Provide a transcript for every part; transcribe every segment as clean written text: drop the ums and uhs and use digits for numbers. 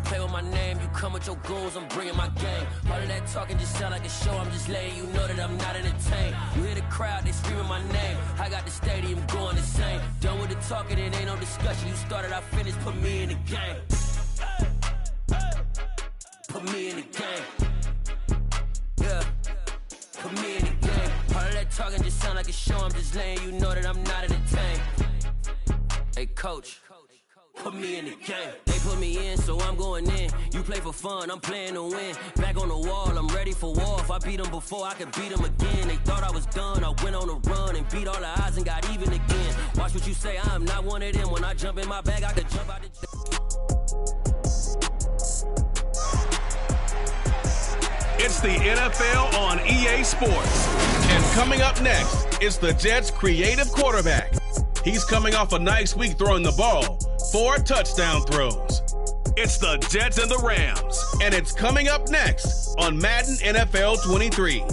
play with my name, you come with your goons, I'm bringing my game. All of that talking just sound like a show, I'm just letting you know that I'm not entertained. You hear the crowd, they screaming my name. I got the stadium going insane. Done with the talking, it ain't no discussion. You started, I finished, put me in the game. Put me in the game. Yeah. Put me in the game. All of that talking just sound like a show, I'm just letting you know that I'm not entertained. Hey, coach. Put me in the game. They put me in, so I'm going in. You play for fun, I'm playing to win. Back on the wall, I'm ready for war. If I beat them before, I could beat them again. They thought I was done, I went on a run and beat all the odds and got even again. Watch what you say, I am not one of them. When I jump in my bag, I could jump out the... It's the NFL on EA Sports. And coming up next is the Jets' creative quarterback. He's coming off a nice week throwing the ball. 4 touchdown throws. It's the Jets and the Rams. And it's coming up next on Madden NFL 23.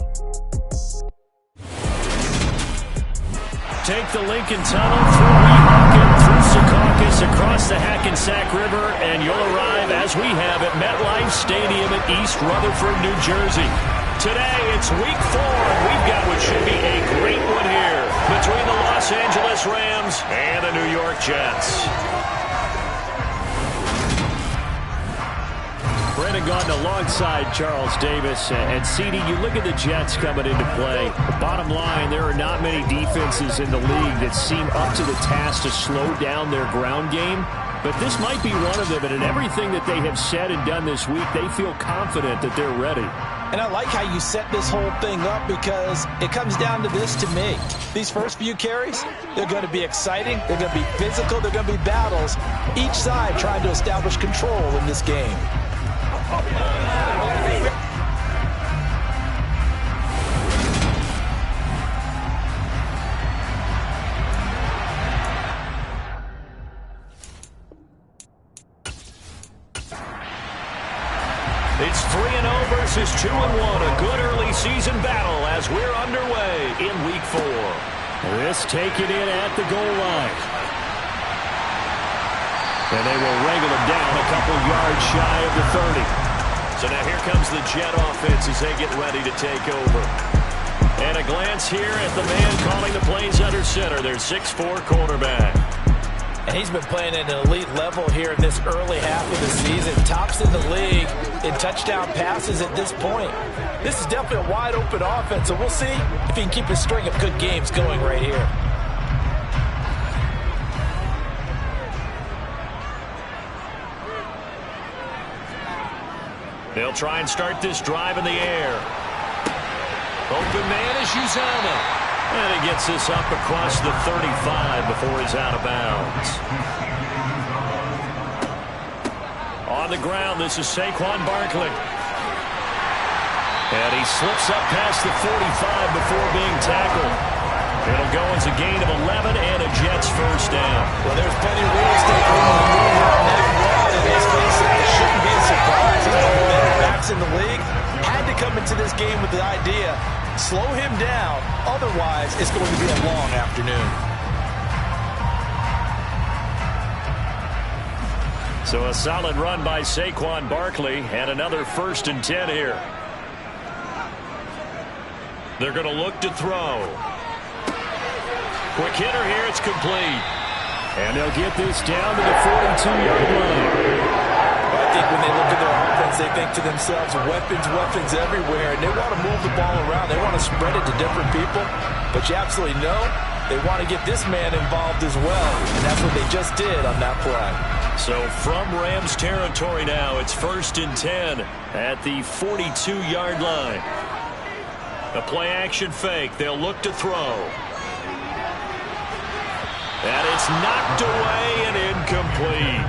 Take the Lincoln Tunnel through Weehawken, through Secaucus, across the Hackensack River, and you'll arrive, as we have, at MetLife Stadium in East Rutherford, New Jersey. Today, it's week 4, and we've got what should be a great one here between the Los Angeles Rams and the New York Jets. Brandon Gaudin alongside Charles Davis. And CD, you look at the Jets coming into play. Bottom line, there are not many defenses in the league that seem up to the task to slow down their ground game. But this might be one of them, and in everything that they have said and done this week, they feel confident that they're ready. And I like how you set this whole thing up, because it comes down to this to me. These first few carries, they're going to be exciting, they're going to be physical, they're going to be battles. Each side trying to establish control in this game. It's 3-0 versus 2-1. A good early season battle as we're underway in week 4. This taken in at the goal line. And they will wrangle him down a couple yards shy of the 30. So now here comes the Jet offense as they get ready to take over. And a glance here at the man calling the plays under center, their 6'4" quarterback. And he's been playing at an elite level here in this early half of the season. Tops in the league in touchdown passes at this point. This is definitely a wide open offense, so we'll see if he can keep his string of good games going right here. They'll try and start this drive in the air. Open man is Uzomah. And he gets this up across the 35 before he's out of bounds. On the ground, this is Saquon Barkley. And he slips up past the 45 before being tackled. It'll go as a gain of 11 and a Jets first down. Well, there's plenty of real estate room to maneuver on that route, and let's face it, it shouldn't be a surprise. All the better backs in the league had to come into this game with the idea, slow him down, otherwise it's going to be a long afternoon. So a solid run by Saquon Barkley, and another 1st and 10 here. They're going to look to throw. Quick hitter here, it's complete. And they'll get this down to the 42-yard line. I think when they look at their offense, they think to themselves, weapons everywhere, and they want to move the ball around. They want to spread it to different people, but you absolutely know they want to get this man involved as well, and that's what they just did on that play. So from Rams territory now, it's 1st and 10 at the 42-yard line. A play-action fake. They'll look to throw. And it's knocked away and incomplete.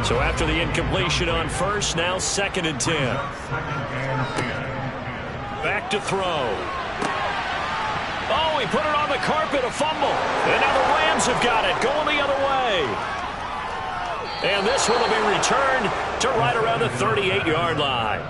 So after the incompletion on first, now 2nd and 10. Back to throw. Oh, he put it on the carpet, a fumble. And now the Rams have got it, going the other way. And this one will be returned to right around the 38-yard line.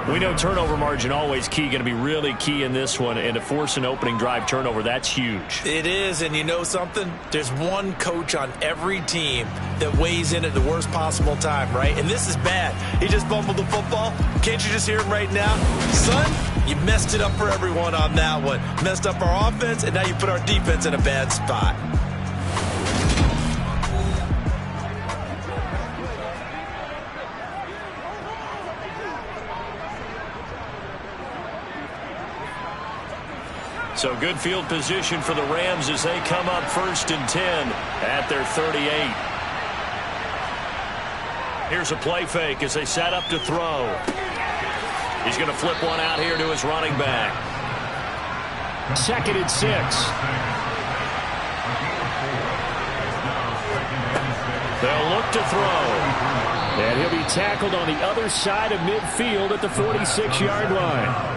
We know turnover margin always key, going to be really key in this one, and to force an opening drive turnover, that's huge. It is, and you know something? There's one coach on every team that weighs in at the worst possible time, right? And this is bad. He just fumbled the football. Can't you just hear him right now? Son, you messed it up for everyone on that one. Messed up our offense, and now you put our defense in a bad spot. So good field position for the Rams as they come up 1st and 10 at their 38. Here's a play fake as they set up to throw. He's going to flip one out here to his running back. 2nd and 6. They'll look to throw. And he'll be tackled on the other side of midfield at the 46-yard line.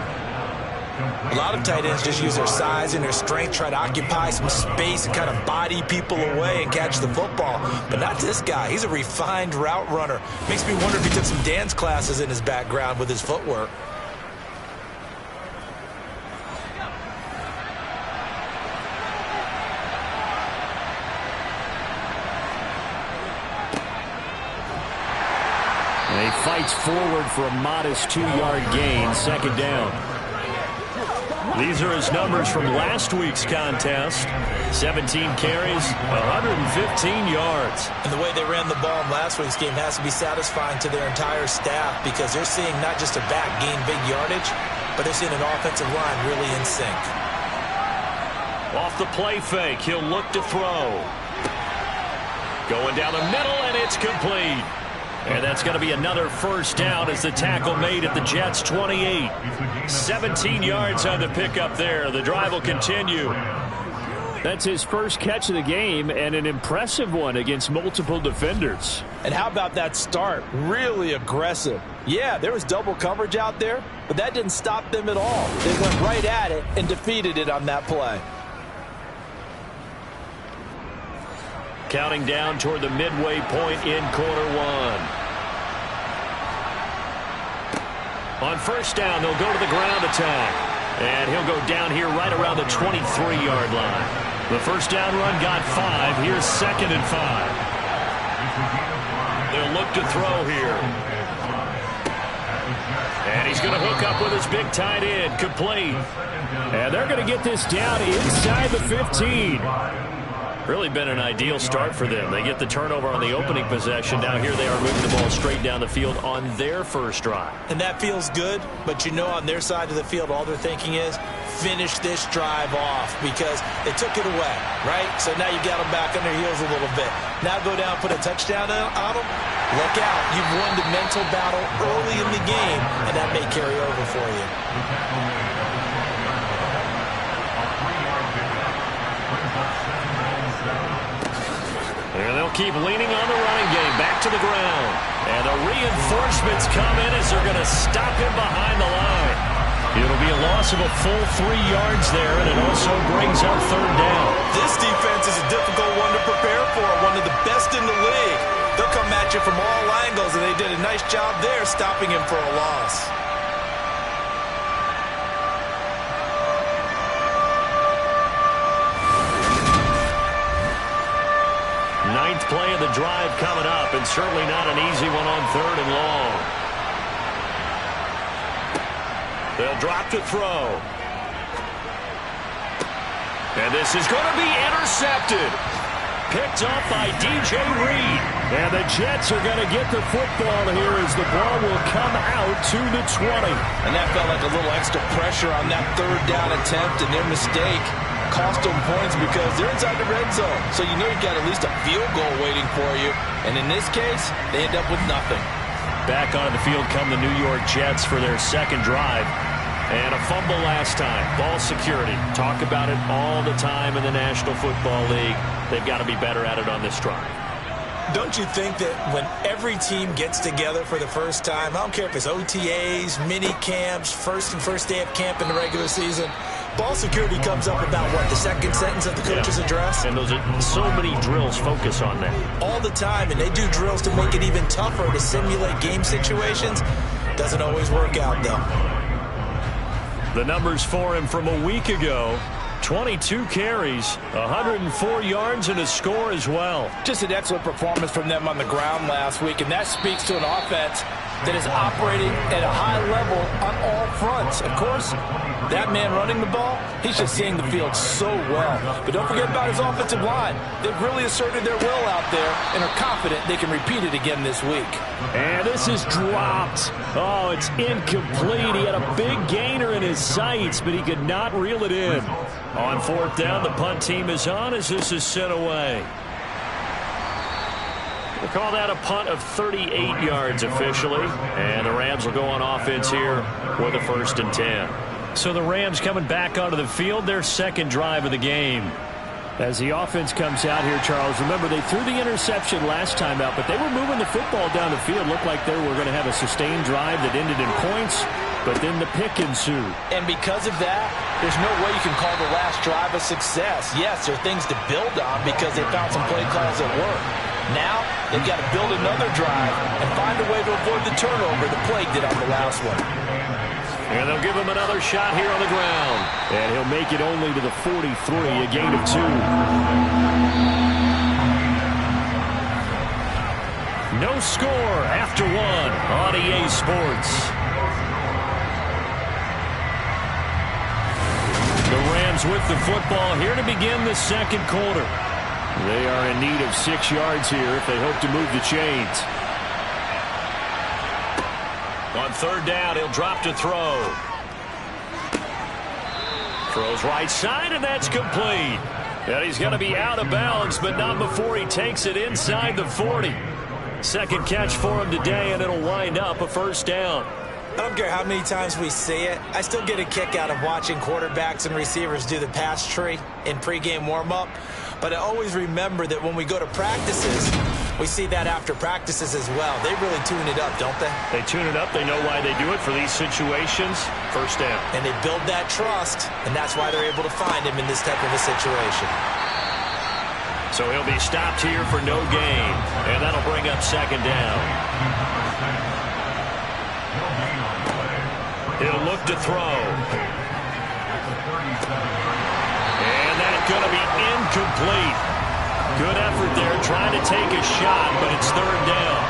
A lot of tight ends just use their size and their strength, try to occupy some space and kind of body people away and catch the football. But not this guy. He's a refined route runner. Makes me wonder if he took some dance classes in his background with his footwork. And he fights forward for a modest 2-yard gain, 2nd down. These are his numbers from last week's contest. 17 carries, 115 yards. And the way they ran the ball in last week's game has to be satisfying to their entire staff because they're seeing not just a back gain big yardage, but they're seeing an offensive line really in sync. Off the play fake, he'll look to throw. Going down the middle, and it's complete. And that's going to be another 1st down as the tackle made at the Jets' 28. 17 yards on the pickup there. The drive will continue. That's his first catch of the game and an impressive one against multiple defenders. And how about that start? Really aggressive. Yeah, there was double coverage out there, but that didn't stop them at all. They went right at it and defeated it on that play. Counting down toward the midway point in quarter 1. On 1st down, they'll go to the ground attack. And he'll go down here right around the 23-yard line. The 1st down run got 5. Here's 2nd and 5. They'll look to throw here. And he's going to hook up with his big tight end, complete. And they're going to get this down inside the 15. Really been an ideal start for them. They get the turnover on the opening possession. Now here they are moving the ball straight down the field on their first drive. And that feels good, but you know on their side of the field all they're thinking is finish this drive off because they took it away, right? So now you got them back on their heels a little bit. Now go down, put a touchdown on them. Look out. You've won the mental battle early in the game, and that may carry over for you. And they'll keep leaning on the running game. Back to the ground. And the reinforcements come in as they're going to stop him behind the line. It'll be a loss of a full 3 yards there, and it also brings up 3rd down. This defense is a difficult one to prepare for, one of the best in the league. They'll come at you from all angles, and they did a nice job there stopping him for a loss. 9th play of the drive coming up, and certainly not an easy one on 3rd and long. They'll drop to throw. And this is going to be intercepted. Picked off by DJ Reed. And the Jets are going to get the football here as the ball will come out to the 20. And that felt like a little extra pressure on that 3rd down attempt, and their mistake cost them points because they're inside the red zone. So you know you've got at least a field goal waiting for you. And in this case, they end up with nothing. Back onto the field come the New York Jets for their 2nd drive. And a fumble last time. Ball security. Talk about it all the time in the National Football League. They've got to be better at it on this drive. Don't you think that when every team gets together for the first time, I don't care if it's OTAs, mini camps, first day of camp in the regular season, ball security comes up about, what, the 2nd sentence of the coach's address? And those are so many drills focus on that. All the time, and they do drills to make it even tougher to simulate game situations. Doesn't always work out, though. The numbers for him from a week ago: 22 carries, 104 yards, and a score as well. Just an excellent performance from them on the ground last week, and that speaks to an offense that is operating at a high level on all fronts. Of course, that man running the ball, he's just seeing the field so well. But don't forget about his offensive line. They've really asserted their will out there and are confident they can repeat it again this week. And this is dropped. Oh, it's incomplete. He had a big gainer in his sights, but he could not reel it in. On fourth down, the punt team is on as this is sent away. We'll call that a punt of 38 yards officially. And the Rams will go on offense here with a 1st and 10. So the Rams coming back onto the field, their second drive of the game. As the offense comes out here, Charles, remember they threw the interception last time out, but they were moving the football down the field. Looked like they were going to have a sustained drive that ended in points, but then the pick ensued. And because of that, there's no way you can call the last drive a success. Yes, there are things to build on because they found some play calls that work. Now, they've got to build another drive and find a way to avoid the turnover the plague did on the last one. And they'll give him another shot here on the ground. And he'll make it only to the 43, a gain of 2. No score after 1 on EA Sports. The Rams with the football here to begin the second quarter. They are in need of 6 yards here if they hope to move the chains. On third down, he'll drop to throw. Throws right side, and that's complete. And he's going to be out of bounds, but not before he takes it inside the 40. Second catch for him today, and it'll wind up a 1st down. I don't care how many times we see it. I still get a kick out of watching quarterbacks and receivers do the pass tree in pregame warm-up. But I always remember that when we go to practices, we see that after practices as well. They really tune it up, don't they? They tune it up. They know why they do it for these situations. 1st down. And they build that trust, and that's why they're able to find him in this type of a situation. So he'll be stopped here for no gain. And that'll bring up 2nd down. He'll look to throw. And that's going to be incomplete. Good effort there trying to take a shot, but it's 3rd down.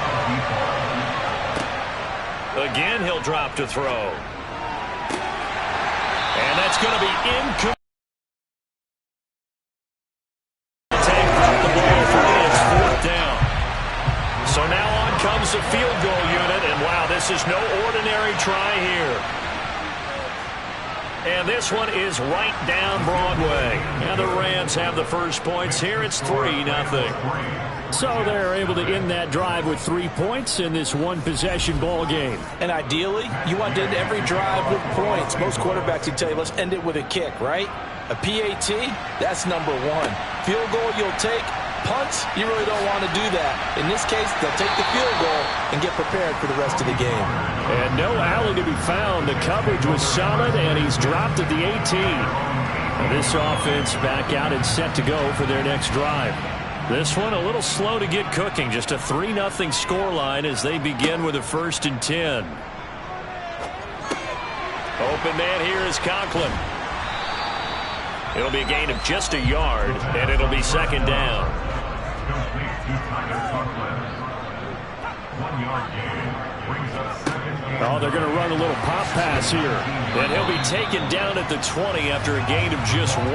Again, he'll drop to throw. And that's going to be incomplete. Take the ball free. It's 4th down. So now on comes the field goal unit, and wow, this is no ordinary try here. And this one is right down Broadway. And the Rams have the first points here. It's 3-0. So they're able to end that drive with 3 points in this one-possession ball game. And ideally, you want to end every drive with points. Most quarterbacks would tell you, let's end it with a kick, right? A PAT, that's number 1. Field goal you'll take. Punts, you really don't want to do that. In this case, they'll take the field goal and get prepared for the rest of the game. And no alley to be found. The coverage was solid, and he's dropped at the 18. And this offense back out and set to go for their next drive. This one a little slow to get cooking. Just a 3-0 scoreline as they begin with a 1st and 10. Open man here is Conklin. It'll be a gain of just a yard, and it'll be 2nd down. Oh, they're going to run a little pop pass here. And he'll be taken down at the 20 after a gain of just 1.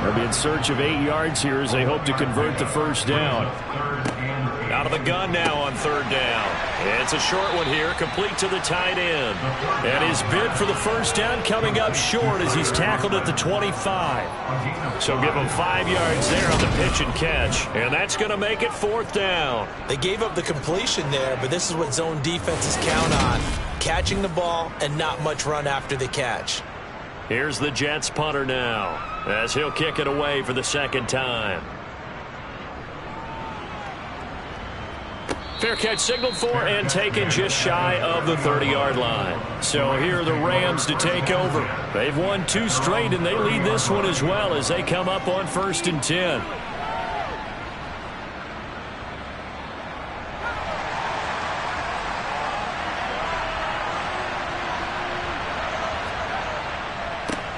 They'll be in search of 8 yards here as they hope to convert the 1st down. Out of the gun now on 3rd down. It's a short one here, complete to the tight end. And his bid for the 1st down coming up short as he's tackled at the 25. So give him 5 yards there on the pitch and catch. And that's going to make it 4th down. They gave up the completion there, but this is what zone defenses count on. Catching the ball and not much run after the catch. Here's the Jets punter now as he'll kick it away for the 2nd time. Fair catch signaled for and taken just shy of the 30-yard line. So here are the Rams to take over. They've won 2 straight, and they lead this one as well as they come up on 1st and 10.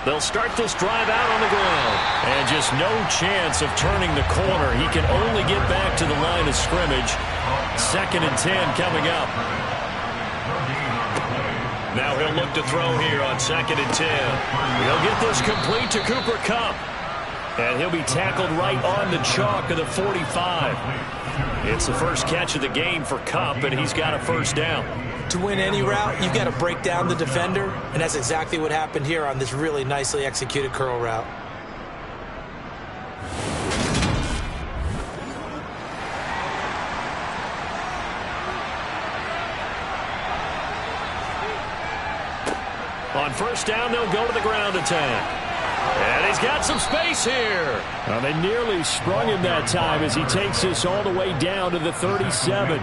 They'll start this drive out on the ground. And just no chance of turning the corner. He can only get back to the line of scrimmage. 2nd and 10 coming up. Now he'll look to throw here on 2nd and 10. He'll get this complete to Cooper Kupp. And he'll be tackled right on the chalk of the 45. It's the first catch of the game for Kupp, and he's got a first down. To win any route, you've got to break down the defender, and that's exactly what happened here on this really nicely executed curl route. On first down, they'll go to the ground attack. And he's got some space here. Well, they nearly sprung him that time as he takes this all the way down to the 37.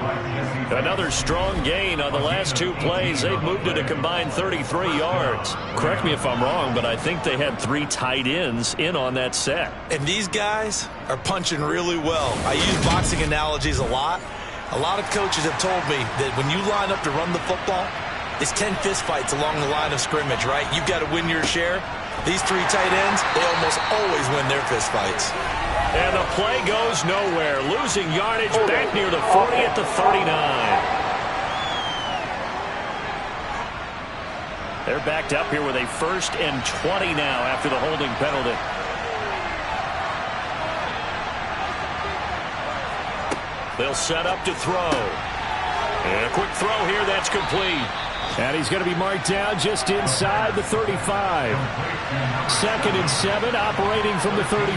Another strong gain on the last 2 plays. They've moved it a combined 33 yards. Correct me if I'm wrong, but I think they had 3 tight ends in on that set. And these guys are punching really well. I use boxing analogies a lot. A lot of coaches have told me that when you line up to run the football, it's 10 fistfights along the line of scrimmage, right? You've got to win your share. These 3 tight ends, they almost always win their fistfights. And the play goes nowhere. Losing yardage back near the 40 at the 39. They're backed up here with a 1st and 20 now after the holding penalty. They'll set up to throw. And a quick throw here, that's complete. And he's going to be marked down just inside the 35. 2nd and 7, operating from the 34.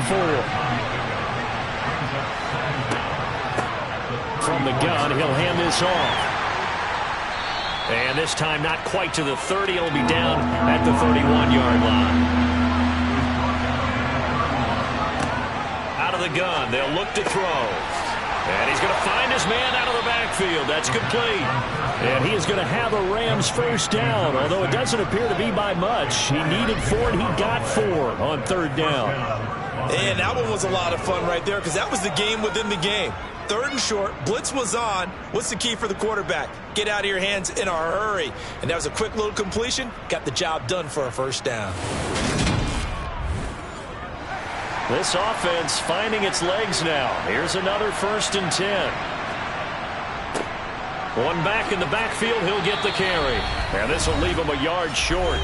From the gun, he'll hand this off. And this time not quite to the 30. He'll be down at the 31-yard line. Out of the gun, they'll look to throw. And he's going to find his man out of the backfield. That's complete. And he is going to have a Rams first down, although it doesn't appear to be by much. He needed 4, and he got 4 on 3rd down. And that one was a lot of fun right there because that was the game within the game. 3rd and short, blitz was on. What's the key for the quarterback? Get out of your hands in a hurry. And that was a quick little completion. Got the job done for a first down. This offense finding its legs now. Here's another 1st and 10. One back in the backfield, he'll get the carry. And this will leave him a yard short.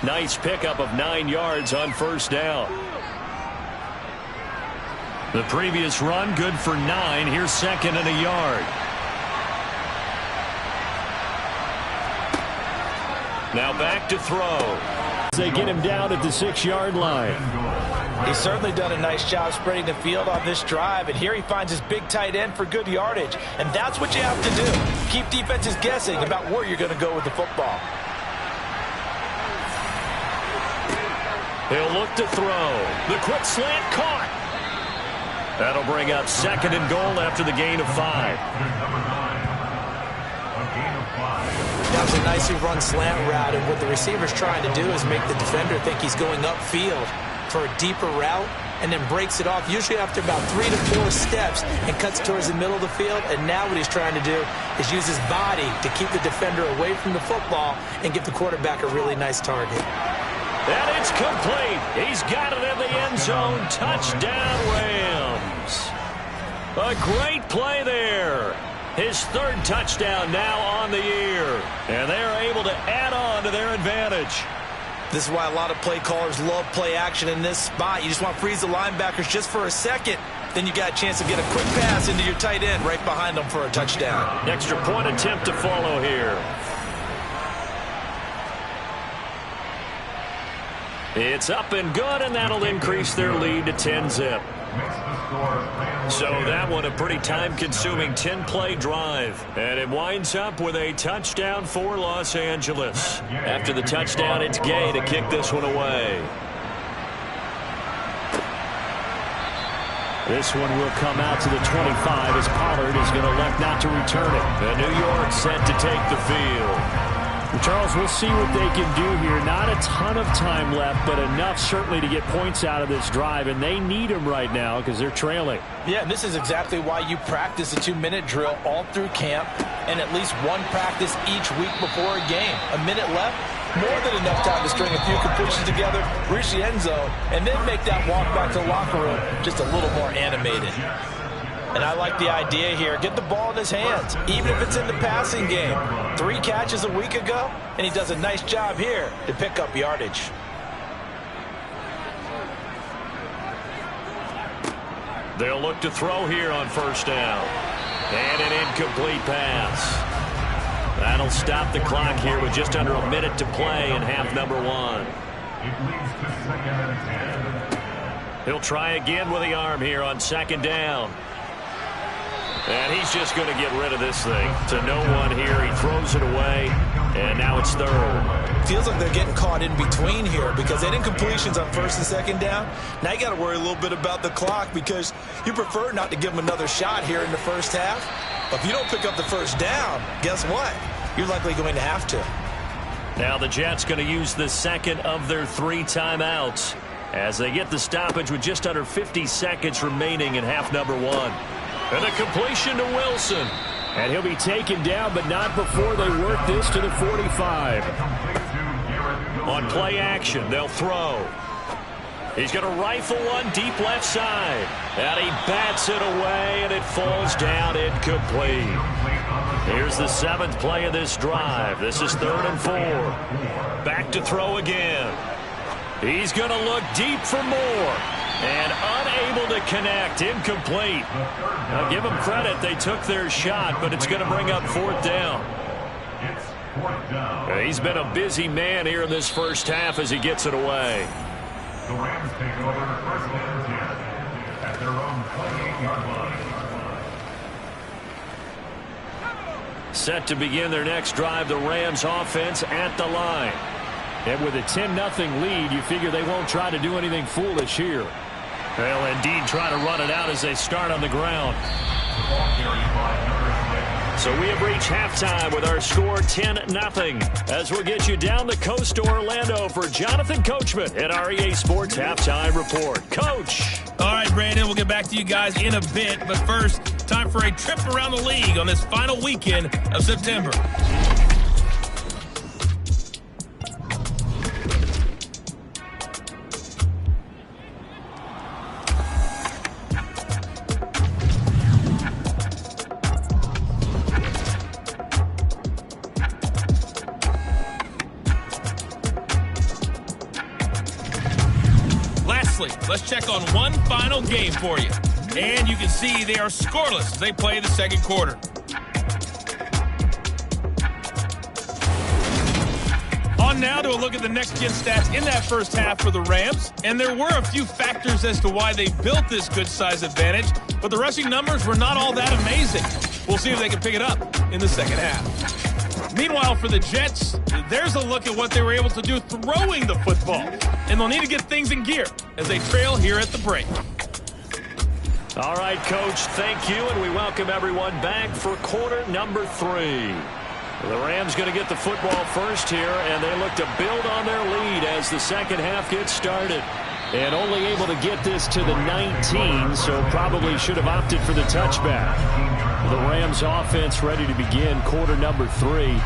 Nice pickup of 9 yards on first down. The previous run, good for 9. Here's 2nd and a yard. Now back to throw. They get him down at the 6-yard line. He's certainly done a nice job spreading the field on this drive, and here he finds his big tight end for good yardage. And that's what you have to do. Keep defenses guessing about where you're going to go with the football. He'll look to throw. The quick slant caught. That'll bring up 2nd and goal after the gain of 5. That was a nicely run slant route, and what the receiver's trying to do is make the defender think he's going upfield for a deeper route, and then breaks it off usually after about 3 to 4 steps and cuts towards the middle of the field. And now what he's trying to do is use his body to keep the defender away from the football and give the quarterback a really nice target. And it's complete. He's got it in the end zone. Touchdown, Rams. A great play there. His 3rd touchdown now on the year. And they are able to add on to their advantage. This is why a lot of play callers love play action in this spot. You just want to freeze the linebackers just for a second. Then you got a chance to get a quick pass into your tight end right behind them for a touchdown. Extra point attempt to follow here. It's up and good, and that'll increase their lead to 10-zip. So that one a pretty time-consuming 10-play drive. And it winds up with a touchdown for Los Angeles. After the touchdown, it's Gay to kick this one away. This one will come out to the 25 as Pollard is going to elect not to return it. And New York set to take the field. Charles, we'll see what they can do here. Not a ton of time left, but enough certainly to get points out of this drive, and they need them right now because they're trailing. Yeah, and this is exactly why you practice a 2-minute drill all through camp and at least one practice each week before a game. A minute left, more than enough time to string a few completions together, reach the end zone, and then make that walk back to the locker room just a little more animated. And I like the idea here. Get the ball in his hands, even if it's in the passing game. 3 catches a week ago, and he does a nice job here to pick up yardage. They'll look to throw here on first down. And an incomplete pass. That'll stop the clock here with just under a minute to play in half number 1. He'll try again with the arm here on second down. And he's just going to get rid of this thing. To no one here. He throws it away. And now it's third. Feels like they're getting caught in between here because they didn't completions on first and second down. Now you got to worry a little bit about the clock because you prefer not to give them another shot here in the first half. But if you don't pick up the first down, guess what? You're likely going to have to. Now the Jets going to use the second of their 3 timeouts as they get the stoppage with just under 50 seconds remaining in half number 1. And a completion to Wilson. And he'll be taken down, but not before they work this to the 45. On play action, they'll throw. He's going to rifle one deep left side. And he bats it away, and it falls down incomplete. Here's the 7th play of this drive. This is 3rd and 4. Back to throw again. He's going to look deep for more. And unable to connect. Incomplete. Now give them credit. They took their shot, but it's going to bring up 4th down. He's been a busy man here in this first half as he gets it away. The Rams take over first and 10 at their own 28-yard line. Set to begin their next drive, the Rams offense at the line. And with a 10-0 lead, you figure they won't try to do anything foolish here. They'll indeed try to run it out as they start on the ground. So we have reached halftime with our score 10-0. As we'll get you down the coast to Orlando for Jonathan Coachman at our EA Sports Halftime Report. Coach. All right, Brandon, we'll get back to you guys in a bit. But first, time for a trip around the league on this final weekend of September. Let's check on one final game for you. And you can see they are scoreless as they play the second quarter. On now to a look at the next-gen stats in that first half for the Rams. And there were a few factors as to why they built this good-size advantage, but the rushing numbers were not all that amazing. We'll see if they can pick it up in the second half. Meanwhile, for the Jets, there's a look at what they were able to do throwing the football. And they'll need to get things in gear as they trail here at the break. All right, Coach, thank you, and we welcome everyone back for quarter number 3. The Rams going to get the football first here, and they look to build on their lead as the second half gets started. And only able to get this to the 19, so probably should have opted for the touchback. The Rams offense ready to begin quarter number 3.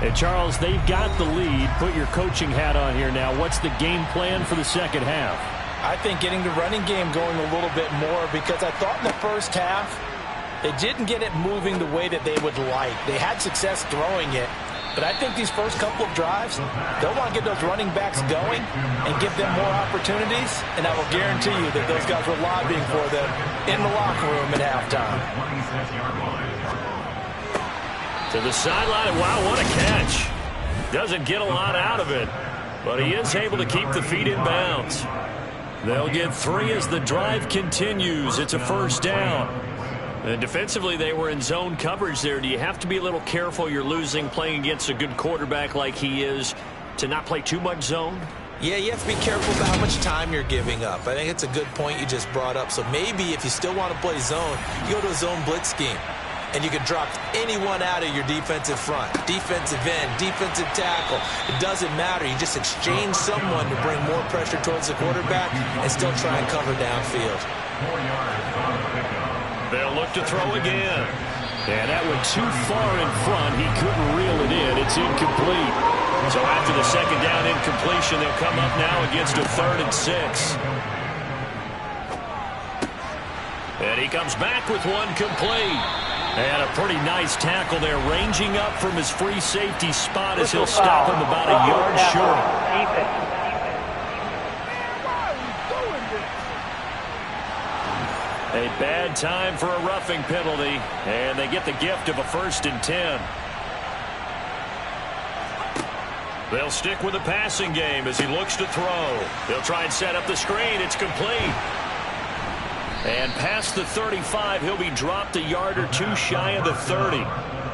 And Charles, they've got the lead. Put your coaching hat on here now. What's the game plan for the second half? I think getting the running game going a little bit more because I thought in the first half they didn't get it moving the way that they would like. They had success throwing it, but I think these first couple of drives, they'll want to get those running backs going and give them more opportunities, and I will guarantee you that those guys were lobbying for them in the locker room at halftime. To the sideline. Wow, what a catch. Doesn't get a lot out of it, but he is able to keep the feet in bounds. They'll get 3 as the drive continues. It's a first down. And defensively, they were in zone coverage there. Do you have to be a little careful? You're losing playing against a good quarterback like he is to not play too much zone? Yeah, you have to be careful about how much time you're giving up. I think it's a good point you just brought up. So maybe if you still want to play zone, you go to a zone blitz scheme. And you can drop anyone out of your defensive front. Defensive end, defensive tackle. It doesn't matter. You just exchange someone to bring more pressure towards the quarterback and still try and cover downfield. They'll look to throw again. And that went too far in front. He couldn't reel it in. It's incomplete. So after the second down incompletion, they'll come up now against a 3rd and 6. And he comes back with one complete. And a pretty nice tackle there, ranging up from his free safety spot as he'll stop him about a yard short. A bad time for a roughing penalty, and they get the gift of a 1st and 10. They'll stick with the passing game as he looks to throw. They'll try and set up the screen. It's complete. And past the 35, he'll be dropped a yard or two shy of the 30.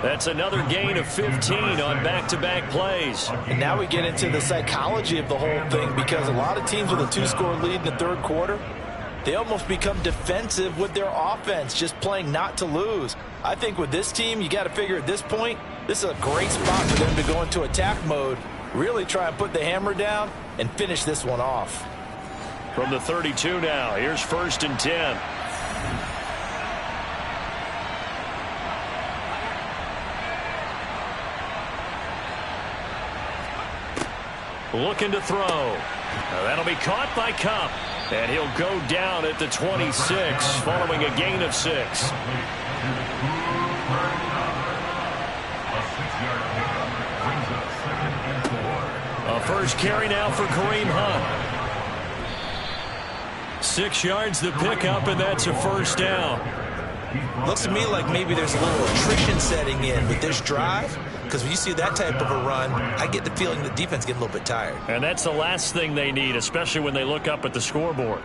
That's another gain of 15 on back-to-back plays. And now we get into the psychology of the whole thing, because a lot of teams with a 2-score lead in the 3rd quarter, they almost become defensive with their offense, just playing not to lose. I think with this team, you got to figure at this point, this is a great spot for them to go into attack mode, really try and put the hammer down and finish this one off. From the 32 now, here's 1st and 10. Looking to throw. Now that'll be caught by Kupp. And he'll go down at the 26 following a gain of 6. A first carry now for Kareem Hunt. 6 yards the pickup, and that's a 1st down. Looks to me like maybe there's a little attrition setting in with this drive, because when you see that type of a run, I get the feeling the defense getting a little bit tired. And that's the last thing they need, especially when they look up at the scoreboard.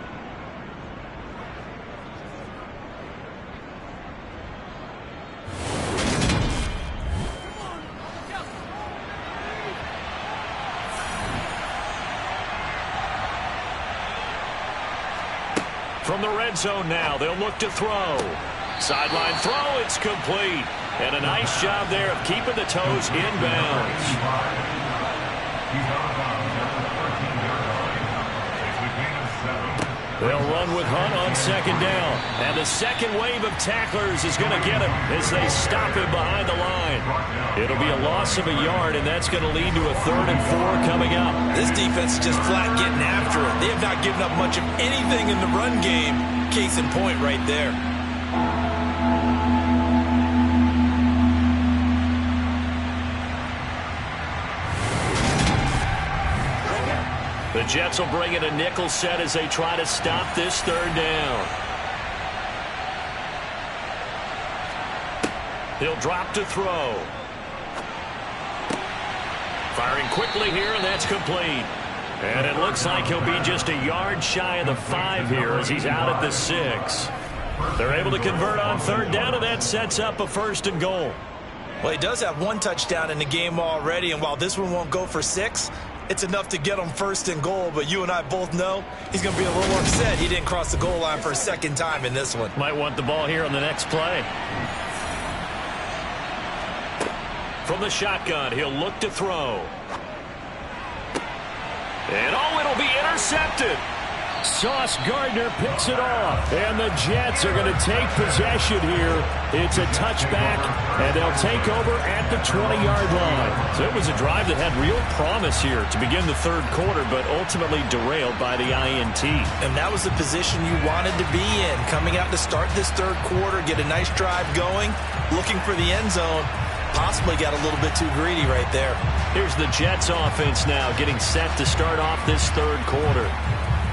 From the red zone now, they'll look to throw. Sideline throw, it's complete. And a nice job there of keeping the toes inbounds. They'll run with Hunt on 2nd down. And the second wave of tacklers is going to get him as they stop him behind the line. It'll be a loss of a yard, and that's going to lead to a 3rd and 4 coming up. This defense is just flat getting after it. They have not given up much of anything in the run game. Case in point right there. The Jets will bring in a nickel set as they try to stop this 3rd down. He'll drop to throw. Firing quickly here, and that's complete. And it looks like he'll be just a yard shy of the 5 here as he's out at the 6. They're able to convert on 3rd down, and that sets up a 1st and goal. Well, he does have 1 touchdown in the game already, and while this one won't go for 6, it's enough to get him 1st and goal. But you and I both know he's going to be a little upset he didn't cross the goal line for a 2nd time in this one. Might want the ball here on the next play. From the shotgun, he'll look to throw. And it'll be intercepted. Sauce Gardner picks it off. And the Jets are going to take possession here. It's a touchback, and they'll take over at the 20-yard line. So it was a drive that had real promise here to begin the 3rd quarter, but ultimately derailed by the INT. And that was the position you wanted to be in. Coming out to start this 3rd quarter, get a nice drive going, looking for the end zone. Possibly got a little bit too greedy right there. Here's the Jets offense now getting set to start off this 3rd quarter.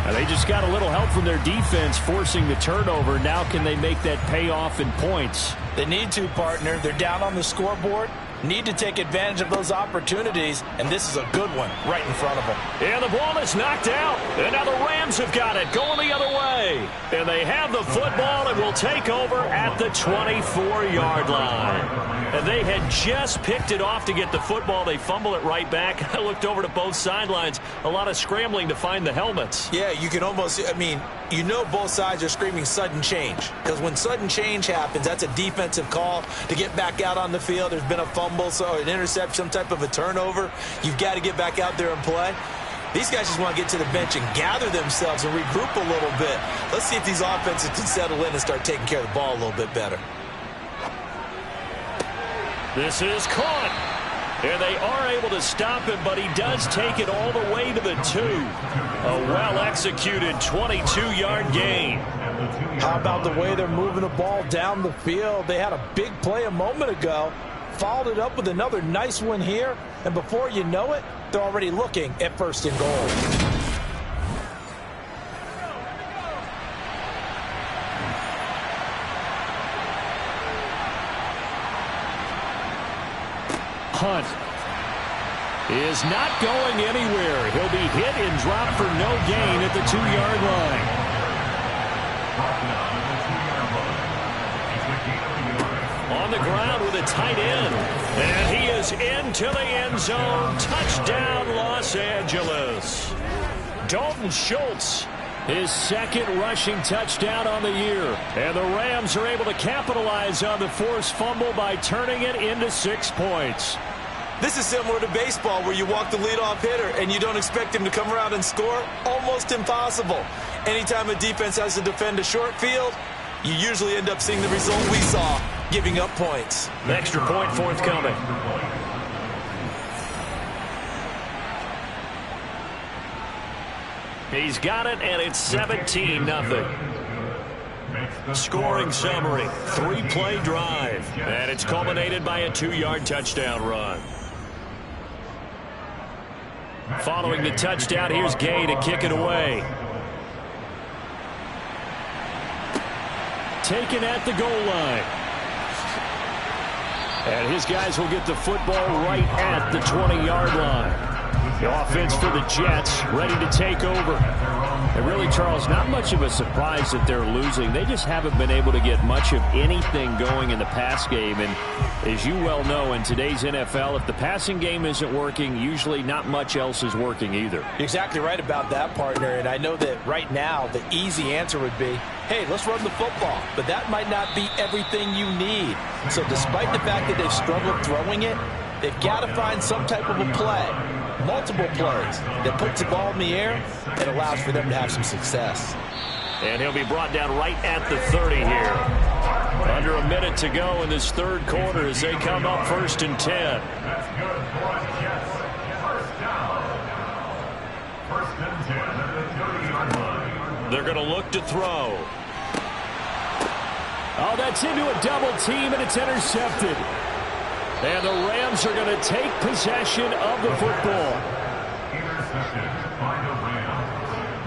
And they just got a little help from their defense forcing the turnover. Now can they make that pay off in points? They need to, partner. They're down on the scoreboard. Need to take advantage of those opportunities, and this is a good one right in front of them. And the ball is knocked out, and now the Rams have got it going the other way. And they have the football and will take over at the 24-yard line. And they had just picked it off to get the football. They fumble it right back. I looked over to both sidelines. A lot of scrambling to find the helmets. Yeah, you can almost, you know both sides are screaming sudden change. Because when sudden change happens, that's a defensive call to get back out on the field. There's been a fumble, so an interception, some type of a turnover. You've got to get back out there and play. These guys just want to get to the bench and gather themselves and regroup a little bit. Let's see if these offenses can settle in and start taking care of the ball a little bit better. This is caught. And they are able to stop him, but he does take it all the way to the 2. A well-executed 22-yard gain. How about the way they're moving the ball down the field? They had a big play a moment ago, followed it up with another nice one here, and before you know it, they're already looking at 1st and goal. Hunt is not going anywhere. He'll be hit and dropped for no gain at the 2-yard line. On the ground with a tight end. And he is into the end zone. Touchdown, Los Angeles. Dalton Schultz, his 2nd rushing touchdown on the year. And the Rams are able to capitalize on the forced fumble by turning it into 6 points. This is similar to baseball where you walk the leadoff hitter and you don't expect him to come around and score. Almost impossible. Anytime a defense has to defend a short field, you usually end up seeing the result we saw, giving up points. An extra point forthcoming. He's got it, and it's 17-0. Scoring summary, 3-play drive. And it's culminated by a 2-yard touchdown run. Following the touchdown, here's Gay to kick it away. Taken at the goal line. And his guys will get the football right at the 20-yard line. The offense for the Jets ready to take over. And really, Charles, not much of a surprise that they're losing. They just haven't been able to get much of anything going in the pass game. And as you well know, in today's NFL, if the passing game isn't working, usually not much else is working either. You're exactly right about that, partner. And I know that right now the easy answer would be, hey, let's run the football. But that might not be everything you need. So despite the fact that they've struggled throwing it, they've got to find some type of a play, multiple plays, that puts the ball in the air and allows for them to have some success. And he'll be brought down right at the 30 here. Under a minute to go in this 3rd quarter as they come up 1st and 10. They're going to look to throw. Oh, that's into a double team, and it's intercepted. And the Rams are going to take possession of the football.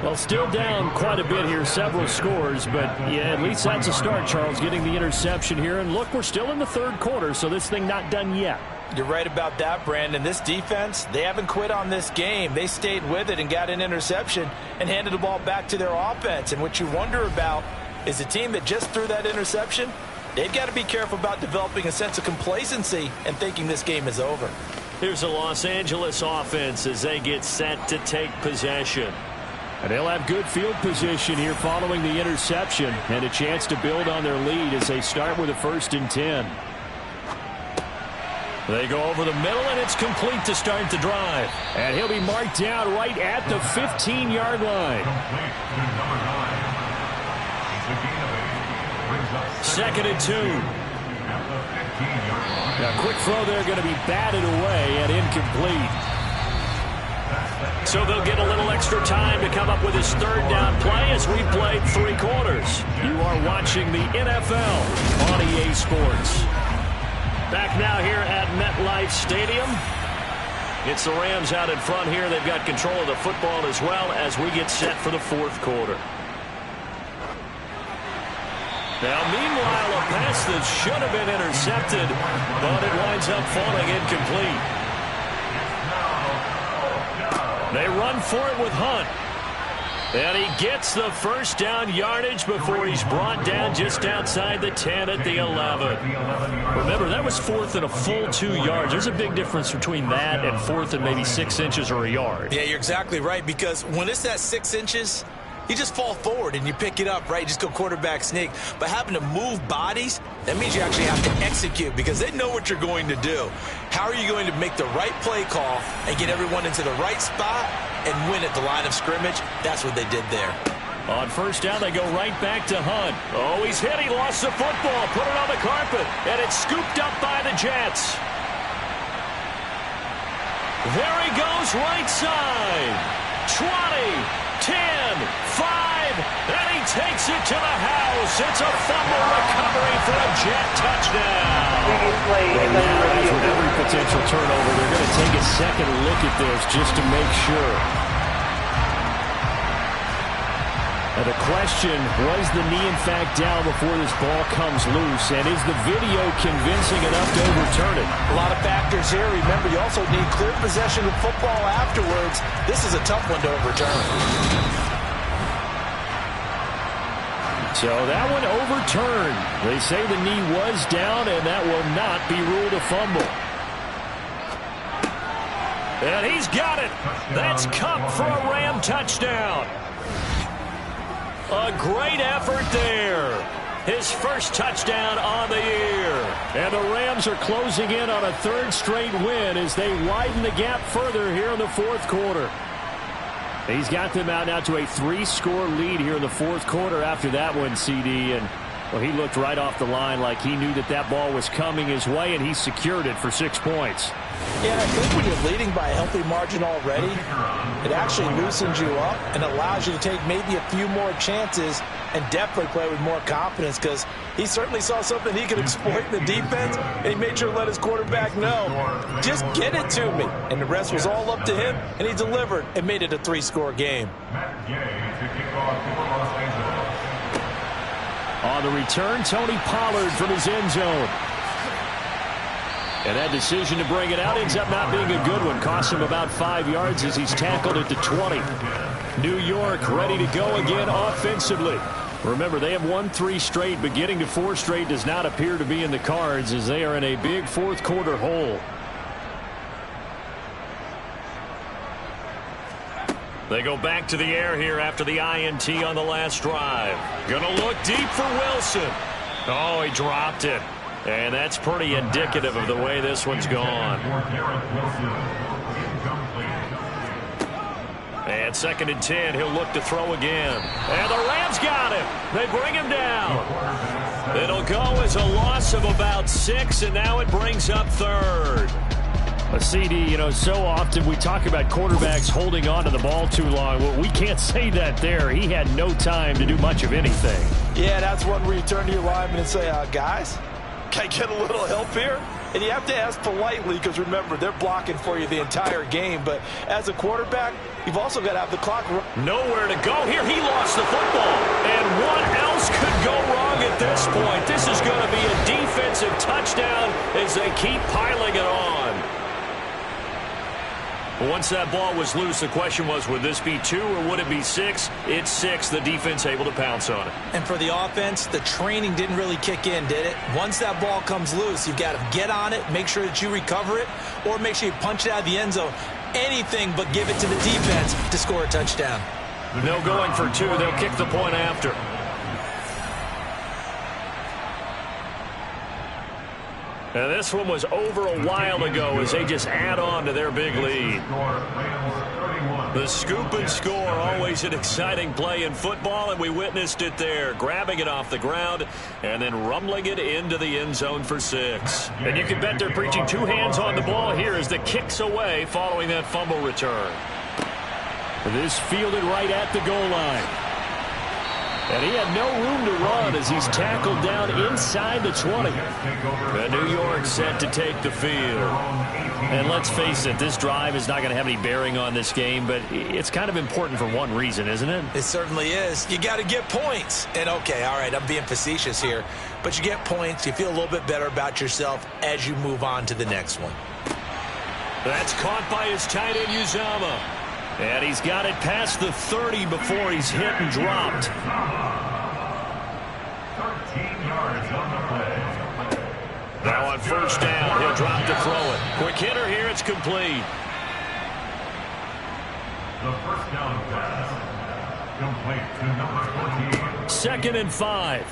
Well, still down quite a bit here, several scores, but yeah, at least that's a start, Charles, getting the interception here. And look, we're still in the 3rd quarter, so this thing not done yet. You're right about that, Brandon. This defense, they haven't quit on this game. They stayed with it and got an interception and handed the ball back to their offense. And what you wonder about is a team that just threw that interception, they've got to be careful about developing a sense of complacency and thinking this game is over. Here's the Los Angeles offense as they get set to take possession. And they'll have good field position here following the interception and a chance to build on their lead as they start with a 1st and 10. They go over the middle, and it's complete to start the drive. And he'll be marked down right at the 15-yard line. 2nd and 2. Now, quick throw there going to be batted away and incomplete. So they'll get a little extra time to come up with his 3rd down play as we played 3 quarters. You are watching the NFL on EA Sports. Back now here at MetLife Stadium. It's the Rams out in front here. They've got control of the football as well as we get set for the 4th quarter. Now, meanwhile, a pass that should have been intercepted, but it winds up falling incomplete. They run for it with Hunt. And he gets the 1st down yardage before he's brought down just outside the 10 at the 11. Remember, that was 4th and a full 2 yards. There's a big difference between that and 4th and maybe 6 inches or a yard. Yeah, you're exactly right, because when it's at 6 inches, you just fall forward and you pick it up, right? You just go quarterback sneak. But having to move bodies, that means you actually have to execute because they know what you're going to do. How are you going to make the right play call and get everyone into the right spot and win at the line of scrimmage? That's what they did there. On 1st down, they go right back to Hunt. Oh, he's hit. He lost the football. Put it on the carpet. And it's scooped up by the Jets. There he goes right side. 20, 10, 5, and he takes it to the house. It's a fumble recovery for a Jet touchdown. With every potential turnover, they're going to take a second look at this just to make sure. Now the question, was the knee in fact down before this ball comes loose? And is the video convincing enough to overturn it? A lot of factors here. Remember, you also need clear possession of football afterwards. This is a tough one to overturn. So that one overturned. They say the knee was down, and that will not be ruled a fumble. And he's got it. That's Kupp for a Ram touchdown. A great effort there. His first touchdown on the year. And the Rams are closing in on a third straight win as they widen the gap further here in the fourth quarter. He's got them out now to a 3-score lead here in the fourth quarter after that one, CD. And, well, he looked right off the line like he knew that that ball was coming his way, and he secured it for 6 points. Yeah, I think when you're leading by a healthy margin already, it actually loosens you up and allows you to take maybe a few more chances and definitely play with more confidence, because he certainly saw something he could exploit in the defense, and he made sure to let his quarterback know, just get it to me. And the rest was all up to him, and he delivered and made it a 3-score game. On the return, Tony Pollard from his end zone. And that decision to bring it out ends up not being a good one. Costs him about 5 yards as he's tackled at the 20. New York ready to go again offensively. Remember, they have won 3 straight, but getting to 4 straight does not appear to be in the cards as they are in a big fourth quarter hole. They go back to the air here after the INT on the last drive. Gonna look deep for Wilson. Oh, he dropped it. And that's pretty indicative of the way this one's gone. And 2nd and 10, he'll look to throw again. And the Rams got him. They bring him down. It'll go as a loss of about 6, and now it brings up 3rd. A CD, you know, so often we talk about quarterbacks holding on to the ball too long. Well, we can't say that there. He had no time to do much of anything. Yeah, that's one where you turn to your lineman and say, guys, can I get a little help here? And you have to ask politely, because remember, they're blocking for you the entire game. But as a quarterback, you've also got to have the clock. Nowhere to go here. He lost the football. And what else could go wrong at this point? This is going to be a defensive touchdown as they keep piling it on. Once that ball was loose, the question was, would this be 2 or would it be 6? It's 6. The defense able to pounce on it. And for the offense, the training didn't really kick in, did it? Once that ball comes loose, you've got to get on it, make sure that you recover it, or make sure you punch it out of the end zone. Anything but give it to the defense to score a touchdown. No going for 2. They'll kick the point after. Now this one was over a while ago as they just add on to their big lead. The scoop and score, always an exciting play in football, and we witnessed it there. Grabbing it off the ground and then rumbling it into the end zone for 6. And you can bet they're preaching 2 hands on the ball here as the kick's away following that fumble return. This fielded right at the goal line. And he had no room to run as he's tackled down inside the 20. And New York set to take the field. And let's face it, this drive is not going to have any bearing on this game, but it's kind of important for one reason, isn't it? It certainly is. You got to get points. And okay, all right, I'm being facetious here, but you get points, you feel a little bit better about yourself as you move on to the next one. That's caught by his tight end, Uzomah. And he's got it past the 30 before he's hit and dropped. 13 yards on the play. Now on first down, he'll drop to throw it. Quick hitter here, it's complete. The first down pass complete to number 14. 2nd and 5.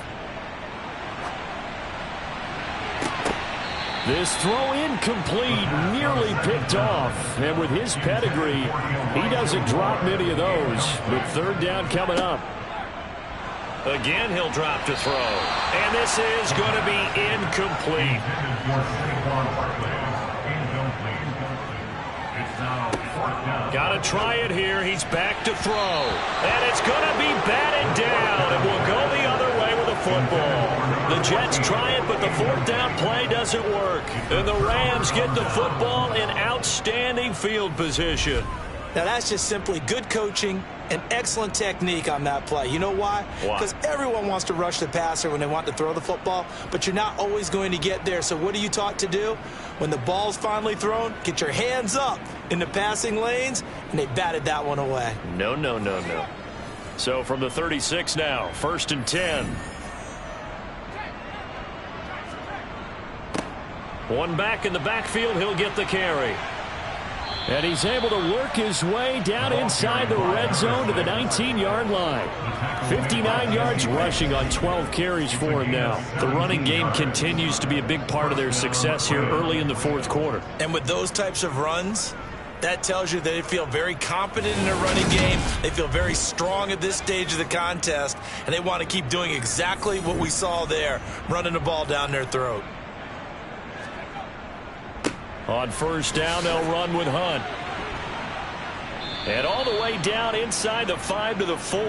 This throw incomplete, nearly picked off. And with his pedigree, he doesn't drop many of those. But 3rd down coming up. Again, he'll drop to throw. And this is going to be incomplete. Got to try it here. He's back to throw. And it's going to be batted down. And will go the other way with the football. The Jets try it, but the fourth down play doesn't work. And the Rams get the football in outstanding field position. Now, that's just simply good coaching and excellent technique on that play. You know why? Because everyone wants to rush the passer when they want to throw the football, but you're not always going to get there. So what are you taught to do? When the ball's finally thrown, get your hands up in the passing lanes, and they batted that one away. No, no, no, no. So from the 36 now, 1st and 10. One back in the backfield, he'll get the carry. And he's able to work his way down inside the red zone to the 19-yard line. 59 yards rushing on 12 carries for him now. The running game continues to be a big part of their success here early in the fourth quarter. And with those types of runs, that tells you that they feel very confident in their running game. They feel very strong at this stage of the contest, and they want to keep doing exactly what we saw there, running the ball down their throat. On first down, they'll run with Hunt. And all the way down inside the 5 to the 4.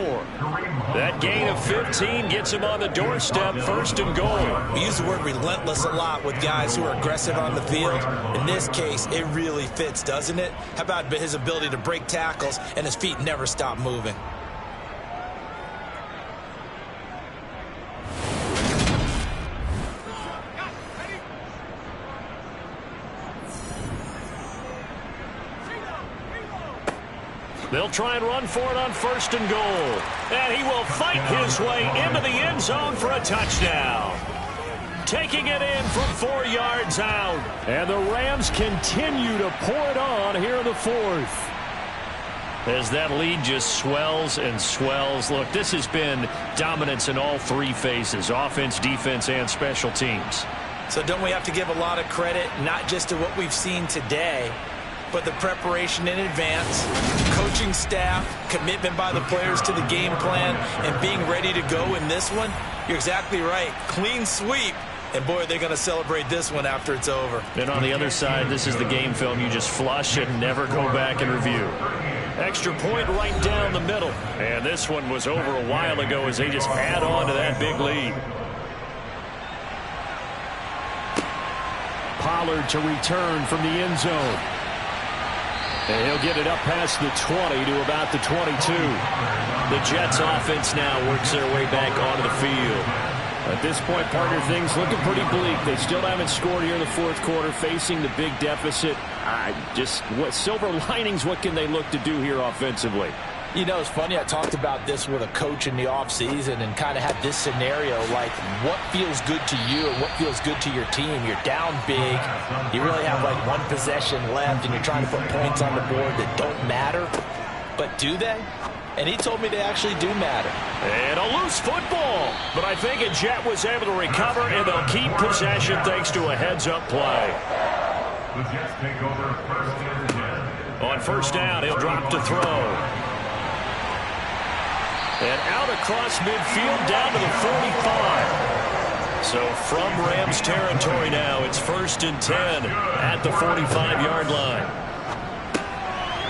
That gain of 15 gets him on the doorstep, 1st and goal. We use the word relentless a lot with guys who are aggressive on the field. In this case, it really fits, doesn't it? How about his ability to break tackles and his feet never stop moving? They'll try and run for it on 1st and goal. And he will fight his way into the end zone for a touchdown. Taking it in from 4 yards out. And the Rams continue to pour it on here in the fourth. As that lead just swells and swells. Look, this has been dominance in all 3 phases, offense, defense, and special teams. So don't we have to give a lot of credit, not just to what we've seen today, but the preparation in advance, coaching staff, commitment by the players to the game plan, and being ready to go in this one? You're exactly right. Clean sweep. And, boy, they're going to celebrate this one after it's over. And on the other side, this is the game film you just flush and never go back and review. Extra point right down the middle. And this one was over a while ago as they just add on to that big lead. Pollard to return from the end zone. And he'll get it up past the 20 to about the 22. The Jets offense now works their way back onto the field. At this point, partner, things looking pretty bleak. They still haven't scored here in the fourth quarter, facing the big deficit. What silver linings, what can they look to do here offensively? You know, it's funny, I talked about this with a coach in the offseason and kind of had this scenario, like what feels good to you and what feels good to your team. You're down big, you really have like one possession left, and you're trying to put points on the board that don't matter. But do they? And he told me they actually do matter. And a loose football. But I think a Jet was able to recover, and they'll keep possession thanks to a heads-up play. The Jets take over 1st and 10. On first down, he'll drop to throw. And out across midfield down to the 45. So from Rams territory now, it's 1st and 10 at the 45-yard line.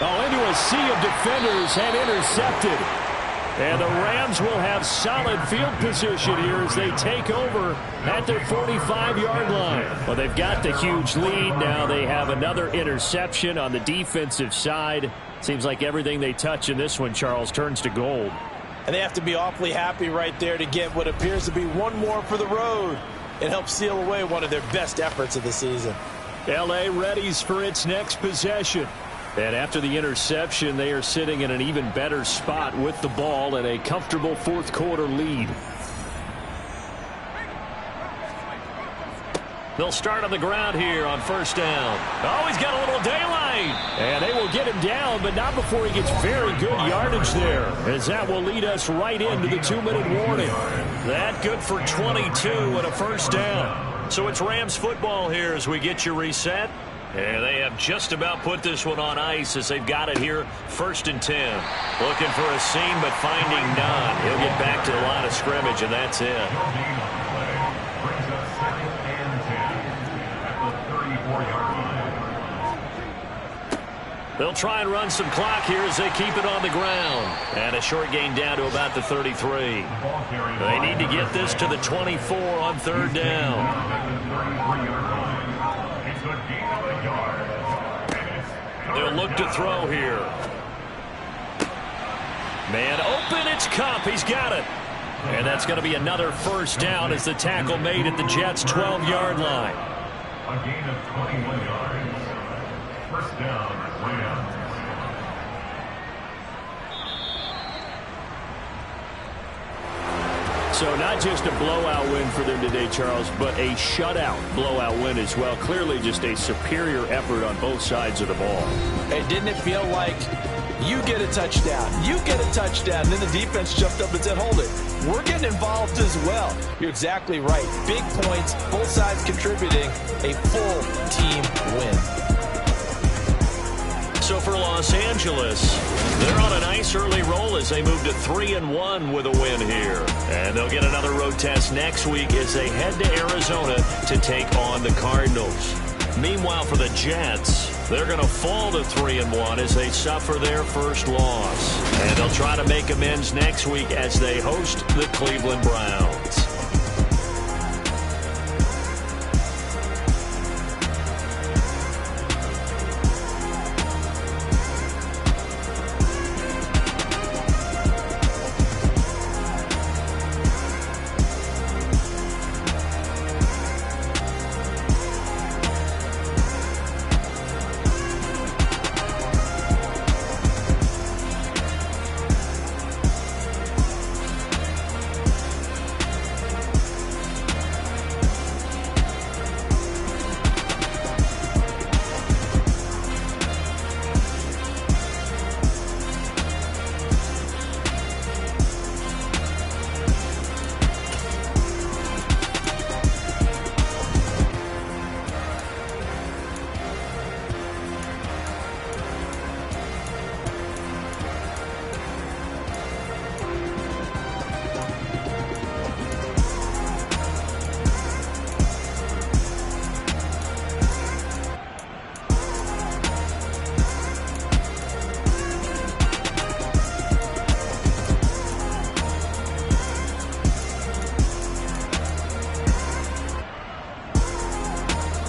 Oh, into a sea of defenders and intercepted. And the Rams will have solid field position here as they take over at their 45-yard line. Well, they've got the huge lead. Now they have another interception on the defensive side. Seems like everything they touch in this one, Charles, turns to gold. And they have to be awfully happy right there to get what appears to be one more for the road. It helps seal away one of their best efforts of the season. L.A. readies for its next possession. And after the interception, they are sitting in an even better spot with the ball and a comfortable fourth quarter lead. They'll start on the ground here on first down. Oh, he's got a little daylight. And they will get him down, but not before he gets very good yardage there, as that will lead us right into the 2-minute warning. That good for 22 and a first down. So it's Rams football here as we get you reset. And they have just about put this one on ice as they've got it here, 1st and 10. Looking for a seam, but finding none. He'll get back to the line of scrimmage, and that's it. Brings us 2nd and 10 at the 34-yard line. They'll try and run some clock here as they keep it on the ground. And a short gain down to about the 33. They need to get this to the 24 on third down. They'll look to throw here. Man open, it's Kupp. He's got it. And that's going to be another first down as the tackle made at the Jets' 12-yard line. A gain of 21 yards. First down, Rams. So not just a blowout win for them today, Charles, but a shutout blowout win as well. Clearly just a superior effort on both sides of the ball. Hey, didn't it feel like you get a touchdown, you get a touchdown, and then the defense jumped up and said, hold it, we're getting involved as well. You're exactly right. Big points, both sides contributing, a full team win. So for Los Angeles, they're on a nice early roll as they move to 3-1 with a win here. And they'll get another road test next week as they head to Arizona to take on the Cardinals. Meanwhile, for the Jets, they're going to fall to 3-1 as they suffer their first loss. And they'll try to make amends next week as they host the Cleveland Browns.